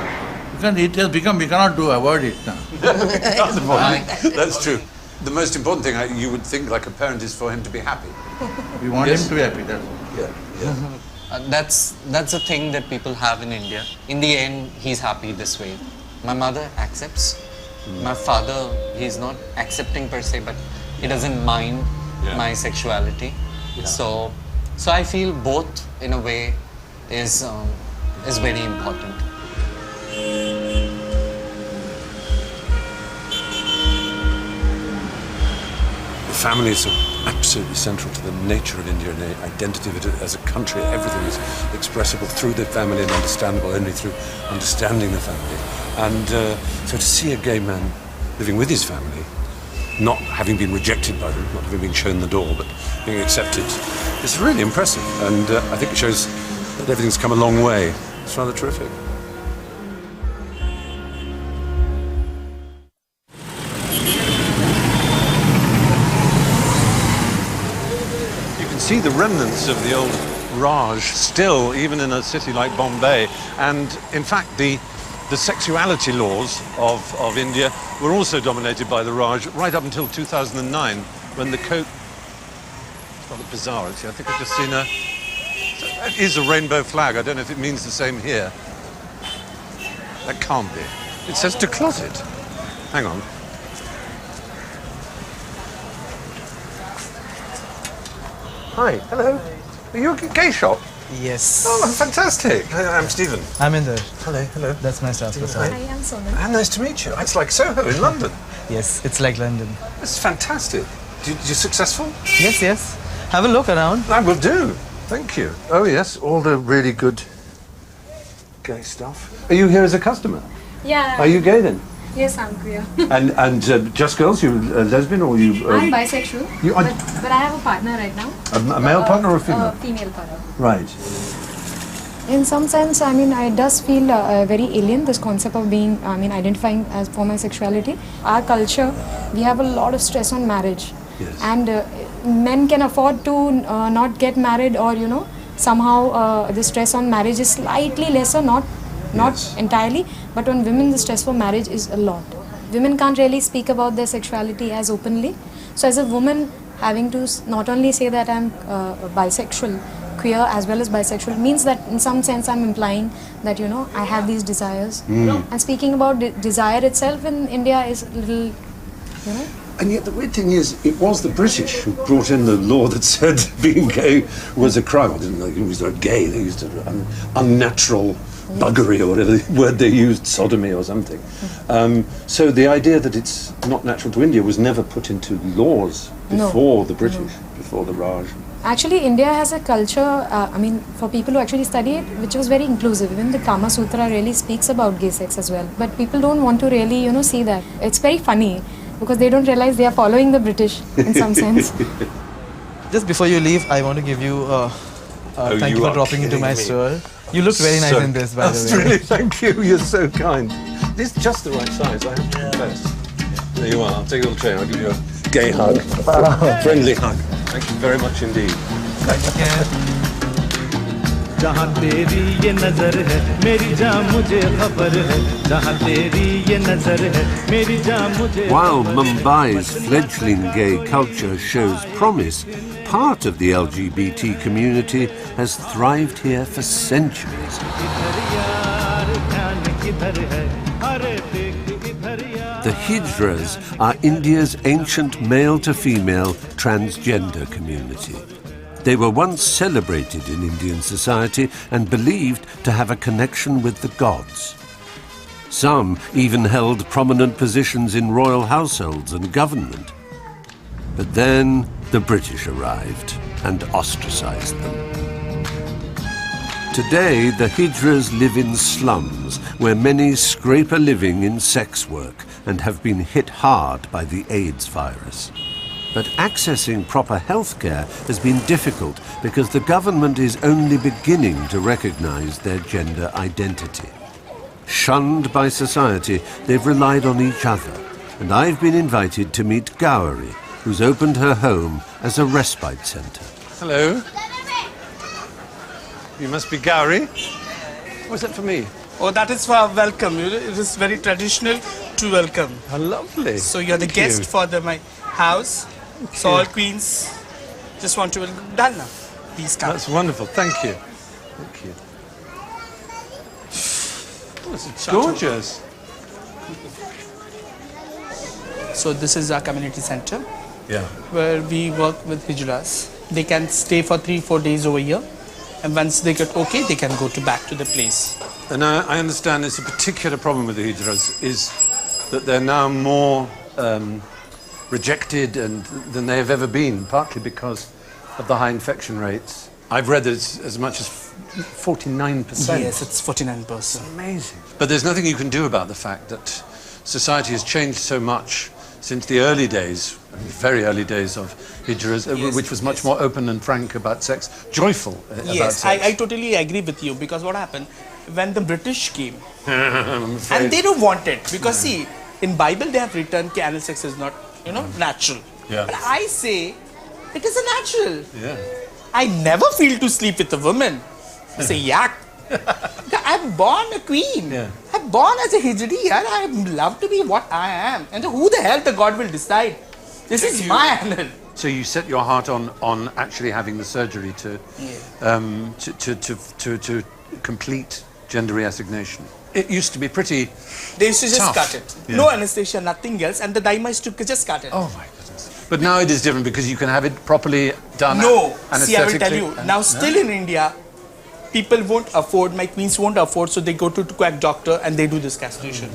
S21: Because it has become, we cannot avoid it now.
S1: That's true. The most important thing you would think, like a parent, is for him to be happy.
S21: We want him to be happy. That's all.
S1: Yeah.
S20: That's a thing that people have in India. In the end, he's happy this way. My mother accepts. My father, he's not accepting per se, but he doesn't mind my sexuality. Yeah. So I feel both, in a way, is very important.
S1: Family is so absolutely central to the nature of India and the identity of it as a country. Everything is expressible through the family and understandable only through understanding the family. And so to see a gay man living with his family, not having been rejected by them, not having been shown the door, but being accepted, is really impressive. And I think it shows that everything's come a long way. It's rather terrific. See the remnants of the old Raj still, even in a city like Bombay. And in fact, the sexuality laws of India were also dominated by the Raj right up until 2009, when the code... It's rather bizarre, actually. I think I've just seen it is a rainbow flag. I don't know if it means the same here. That can't be. It says to closet. Hang on. Hi, hello. Are you a gay shop?
S22: Yes.
S1: Oh, fantastic. I'm Stephen.
S22: I'm Inder.
S1: Hello.
S22: That's my staff.
S1: Hi, I'm Sonal. Nice to meet you. It's like Soho in London.
S22: Yes, it's like London.
S1: It's fantastic. You're successful?
S22: Yes. Have a look around.
S1: I will do. Thank you. Oh, yes, all the really good gay stuff. Are you here as a customer?
S23: Yeah.
S1: Are you gay then?
S23: Yes, I'm queer.
S1: And just girls? You lesbian or you?
S23: I'm bisexual.
S1: You are,
S23: but I have a partner right now.
S1: A male partner or a female?
S23: A female partner.
S1: Right.
S23: In some sense, I mean, it does feel very alien, this concept of being, identifying as for my sexuality. Our culture, we have a lot of stress on marriage.
S1: Yes.
S23: And men can afford to not get married, or, somehow the stress on marriage is slightly lesser, not entirely, but on women the stress for marriage is a lot. women can't really speak about their sexuality as openly. So as a woman, having to not only say that I'm bisexual, queer as well as bisexual, means that in some sense I'm implying that, you know, I have these desires. And speaking about desire itself in India is a little, you know.
S1: And yet the weird thing is, it was the British who brought in the law that said being gay was a crime. They didn't use the word gay, they used unnatural buggery or whatever word they used, sodomy or something. So the idea that it's not natural to India was never put into laws before the British, before the Raj.
S23: Actually, India has a culture, I mean, for people who actually study it, which was very inclusive. Even the Kama Sutra really speaks about gay sex as well. But people don't want to really, you know, see that. It's very funny because they don't realize they are following the British in some sense.
S22: Just before you leave, I want to give you thank you for dropping into my store. You look very nice in this, by the way.
S1: Really, thank you. You're so kind. This is just the right size, I have to confess. There you are. I'll take you on the train. I'll give you a gay hug. A friendly hug. Thank you very much indeed.
S2: While Mumbai's fledgling gay culture shows promise, part of the LGBT community has thrived here for centuries. The Hijras are India's ancient male-to-female transgender community. They were once celebrated in Indian society and believed to have a connection with the gods. Some even held prominent positions in royal households and government. But then the British arrived and ostracized them. Today, the Hijras live in slums where many scrape a living in sex work and have been hit hard by the AIDS virus. But accessing proper healthcare has been difficult because the government is only beginning to recognize their gender identity. Shunned by society, they've relied on each other, and I've been invited to meet Gauri, who's opened her home as a respite center.
S1: Hello. You must be Gauri. What's that for me?
S6: Oh, that is for welcome. It is very traditional to welcome.
S1: How lovely.
S6: So you're the guest for my house. So all queens just want to welcome. Done now. Please come.
S1: That's wonderful. Thank you. Thank you. Oh, it's gorgeous.
S6: So this is our community center.
S1: Yeah.
S6: Where we work with Hijras. They can stay for 3-4 days over here. And once they get okay, they can go back to the place.
S1: And I understand there's a particular problem with the Hijras is that they're now more rejected than they have ever been, partly because of the high infection rates. I've read that it's as much as 49%.
S6: Yes, it's 49%.
S1: Amazing. But there's nothing you can do about the fact that society has changed so much since the early days, very early days of Hijras, which was much more open and frank about sex, joyful about sex.
S6: I totally agree with you, because what happened when the British came,
S1: I'm afraid.
S6: and they don't want it, because see, in Bible they have written that anal sex is not, natural.
S1: Yeah.
S6: But I say it is a natural.
S1: Yeah.
S6: I never feel to sleep with a woman. I say yak. I'm born a queen.
S1: Yeah.
S6: I'm born as a Hijri, and I love to be what I am. And who the hell the God will decide? This is my anal.
S1: So you set your heart on actually having the surgery to complete gender reassignation. It used to be pretty
S6: They used to just
S1: tough.
S6: cut it.
S1: Yeah.
S6: No anesthesia, nothing else. And the daima used to just cut it.
S1: Oh my goodness. But now it is different because you can have it properly done.
S6: No, see, I will tell you.
S1: anesthetically.
S6: Now, still in India, people won't afford, my queens won't afford, so they go to quack doctor and they do this castration.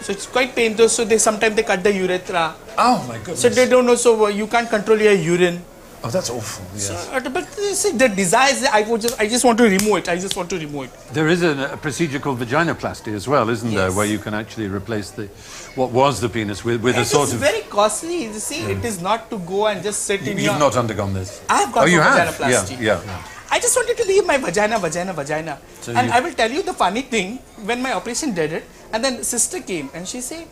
S6: So it's quite painful. So sometimes they cut the urethra.
S1: Oh my goodness.
S6: So they don't know, so you can't control your urine.
S1: Oh, that's awful. Yes.
S6: But see, the desires, I just want to remove it. I just want to remove it.
S1: There is a procedure called vaginoplasty as well, isn't there, where you can actually replace what was the penis with a sort
S6: It's
S1: of.
S6: very costly. You see, it is not to go and just sit in your.
S1: You've not undergone this.
S6: I have gone
S1: you
S6: for
S1: have?
S6: vaginoplasty.
S1: Yeah.
S6: I just wanted to leave my vagina.
S1: So
S6: And I will tell you the funny thing, when my operation did it, and then sister came and she said,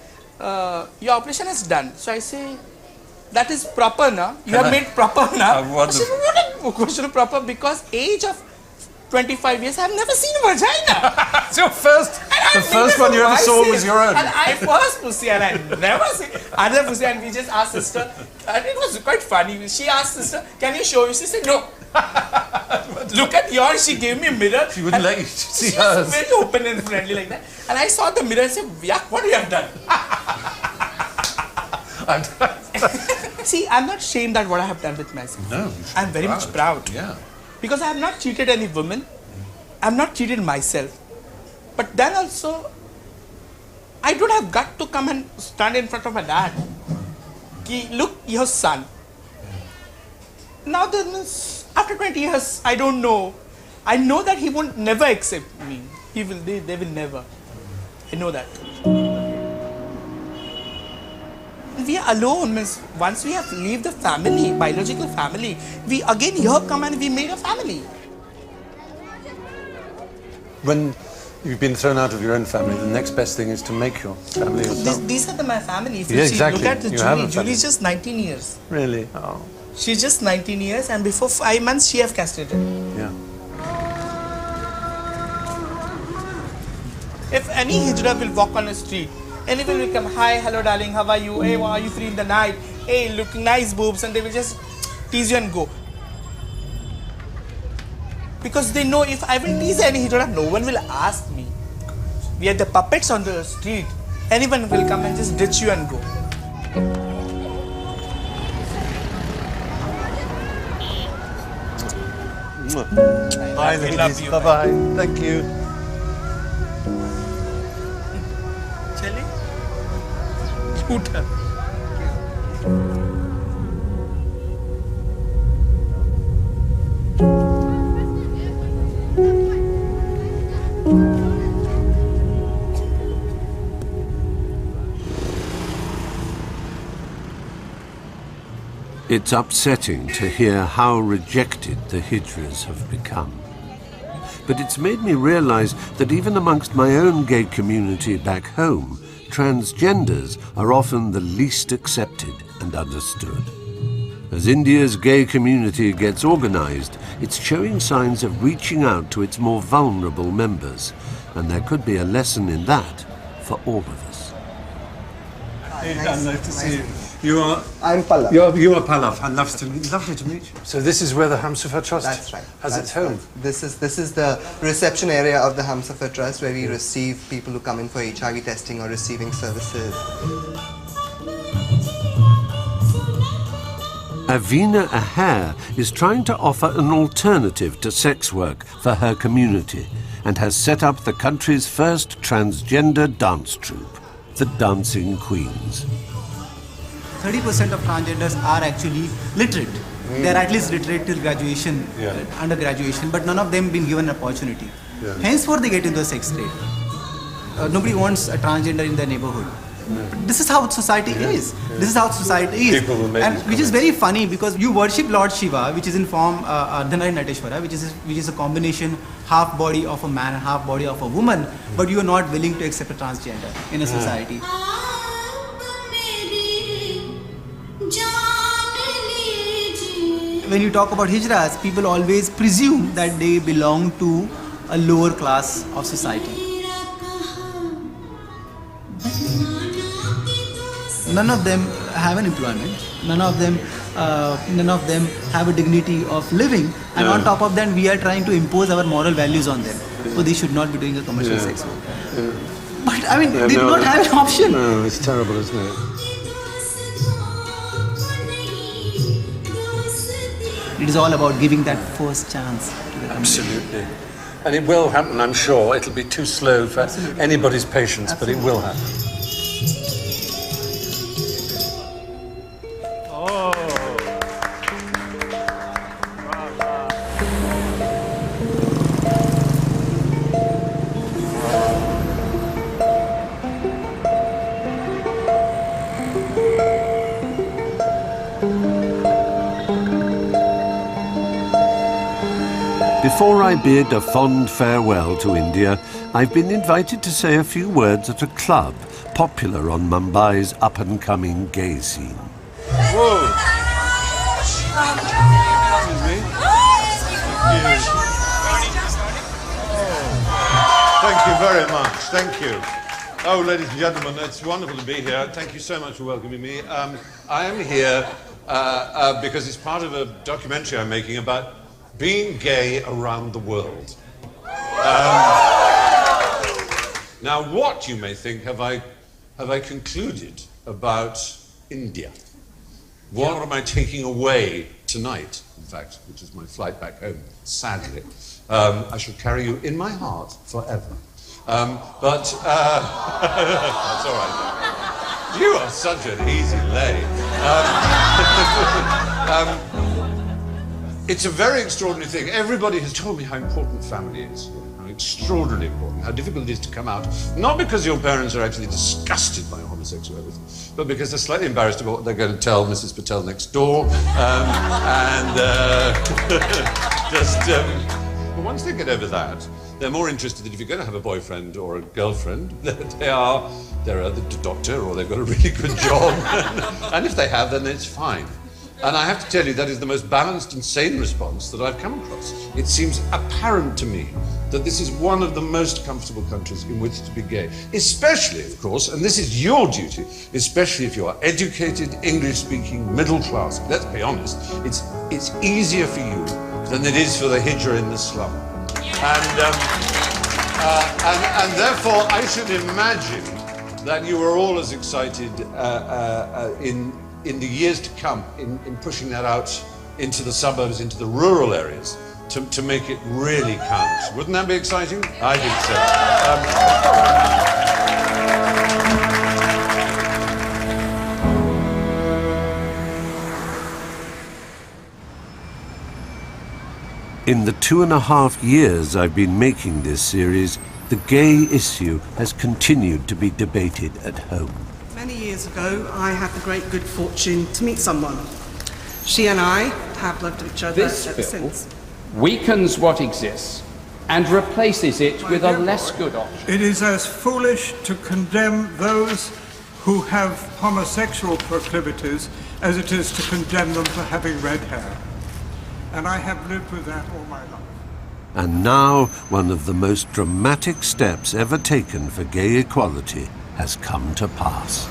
S6: your operation is done. So I say, that is proper now. You have made proper now.
S1: What
S6: She said, what question proper? Because age of 25 years, I have never seen a vagina.
S1: It's your first
S4: The first one you ever saw was your own.
S6: And I first pussy, and I never see another pussy. And we just asked sister, and it was quite funny. She asked sister, "Can you show you?" She said, "No." Look at yours. She gave me a mirror.
S4: She wouldn't let you see
S6: she
S4: hers.
S6: was very open and friendly like that. And I saw the mirror and said, "Yeah, what you have done?" See, I'm not ashamed that what I have done with myself.
S4: No,
S6: I'm very much proud.
S4: Yeah.
S6: Because I have not cheated any woman. I have not cheated myself. But then also, I don't have got to come and stand in front of my dad. Ki, look, your son. Now then, after 20 years, I don't know. I know that he won't never accept me. They will never. I know that. We are alone, means once we have leave the family, biological family, we again here come and we made a family.
S4: When you've been thrown out of your own family, the next best thing is to make your family yourself.
S6: These are my family. If
S4: Yeah,
S6: you see,
S4: exactly.
S6: look at the
S4: You have a
S6: Julie.
S4: family.
S6: Julie is just 19 years.
S4: Really? Oh.
S6: She's just 19 years and before 5 months she have castrated.
S4: Yeah.
S6: If any hijra will walk on the street, anyone will come, "Hi, hello darling, how are you? Hey, why are you free in the night? Hey, look, nice boobs," and they will just tease you and go. Because they know if I will tease any hijra, no one will ask me. We are the puppets on the street. Anyone will come and just ditch you and go.
S4: Bye, ladies. Bye-bye. Thank you.
S6: Chale? Luta.
S2: It's upsetting to hear how rejected the hijras have become. But it's made me realize that even amongst my own gay community back home, transgenders are often the least accepted and understood. As India's gay community gets organized, it's showing signs of reaching out to its more vulnerable members, and there could be a lesson in that for all of us.
S4: Hey, Dan, nice to see you. You are...
S3: I'm Pallav.
S4: You are Pallav. Lovely to meet you. So this is where the Hamsafar Trust
S3: That's right.
S4: has its home?
S3: Right. This is the reception area of the Hamsafar Trust where we receive people who come in for HIV testing or receiving services.
S2: Avina Aher is trying to offer an alternative to sex work for her community and has set up the country's first transgender dance troupe, the Dancing Queens.
S7: 30% of transgenders are actually literate. They are at least literate till graduation, undergraduation, but none of them been given an opportunity. Henceforth, they get into the sex trade. Nobody wants a transgender in their neighborhood. But this is how society is. This is how society is. And which is very funny because you worship Lord Shiva, which is in form Ardhanari Nateshwara, which is a combination half body of a man and half body of a woman, but you are not willing to accept a transgender in a society. When you talk about hijras, people always presume that they belong to a lower class of society. None of them have an employment. None of them have a dignity of living. And on top of that, we are trying to impose our moral values on them. So they should not be doing a commercial sex work. But I mean, they do not have an option.
S4: No, it's terrible, isn't it?
S7: It is all about giving that first chance to the community.
S4: Absolutely. And it will happen, I'm sure. It'll be too slow for anybody's patience, but it will happen.
S2: Before I bid a fond farewell to India, I've been invited to say a few words at a club popular on Mumbai's up-and-coming gay scene.
S4: Whoa! Thank you very much. Thank you. Oh, ladies and gentlemen, it's wonderful to be here. Thank you so much for welcoming me. I am here because it's part of a documentary I'm making about being gay around the world. Now, what, you may think, have I concluded about India? What am I taking away tonight, in fact, which is my flight back home, sadly? I shall carry you in my heart forever. That's all right. You are such an easy lay. It's a very extraordinary thing. Everybody has told me how important family is, how extraordinarily important, how difficult it is to come out, not because your parents are actually disgusted by homosexuality, but because they're slightly embarrassed about what they're going to tell Mrs. Patel next door. But once they get over that, they're more interested that if you're going to have a boyfriend or a girlfriend, they're a doctor or they've got a really good job. And if they have, then it's fine. And I have to tell you, that is the most balanced and sane response that I've come across. It seems apparent to me that this is one of the most comfortable countries in which to be gay. Especially, of course, and this is your duty, especially if you are educated, English-speaking, middle class. Let's be honest, it's easier for you than it is for the hijra in the slum. And therefore, I should imagine that you are all as excited in the years to come in pushing that out into the suburbs, into the rural areas, to make it really count. Wouldn't that be exciting? I think so.
S2: In the 2.5 years I've been making this series, the gay issue has continued to be debated at home.
S9: Many years ago, I had the great good fortune to meet someone. She and I have loved each other ever since.
S10: Weakens what exists and replaces it with a less good option.
S12: It is as foolish to condemn those who have homosexual proclivities as it is to condemn them for having red hair. And I have lived with that all my life.
S2: And now, one of the most dramatic steps ever taken for gay equality has come to pass.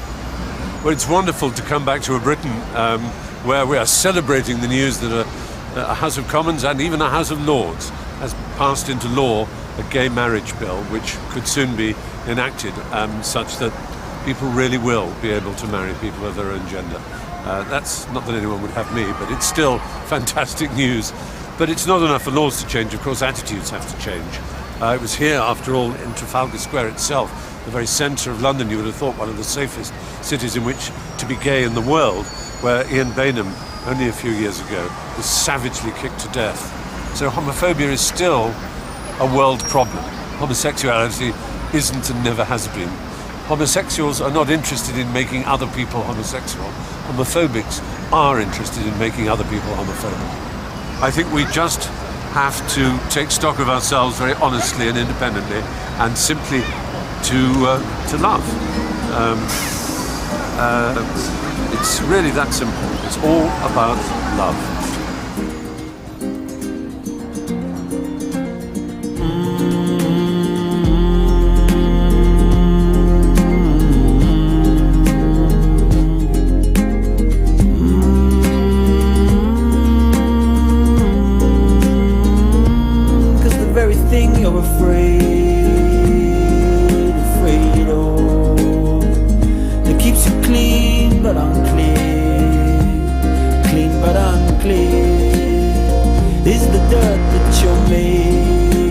S4: Well, it's wonderful to come back to a Britain where we are celebrating the news that a House of Commons and even a House of Lords has passed into law a gay marriage bill, which could soon be enacted such that people really will be able to marry people of their own gender. That's not that anyone would have me, but it's still fantastic news. But it's not enough for laws to change, of course, attitudes have to change. It was here, after all, in Trafalgar Square itself, the very centre of London, you would have thought one of the safest cities in which to be gay in the world, where Ian Bainham, only a few years ago, was savagely kicked to death. So homophobia is still a world problem. Homosexuality isn't and never has been. Homosexuals are not interested in making other people homosexual. Homophobics are interested in making other people homophobic. I think we just have to take stock of ourselves very honestly and independently and simply to love. It's really that simple. It's all about love.
S24: Is the dirt that you're made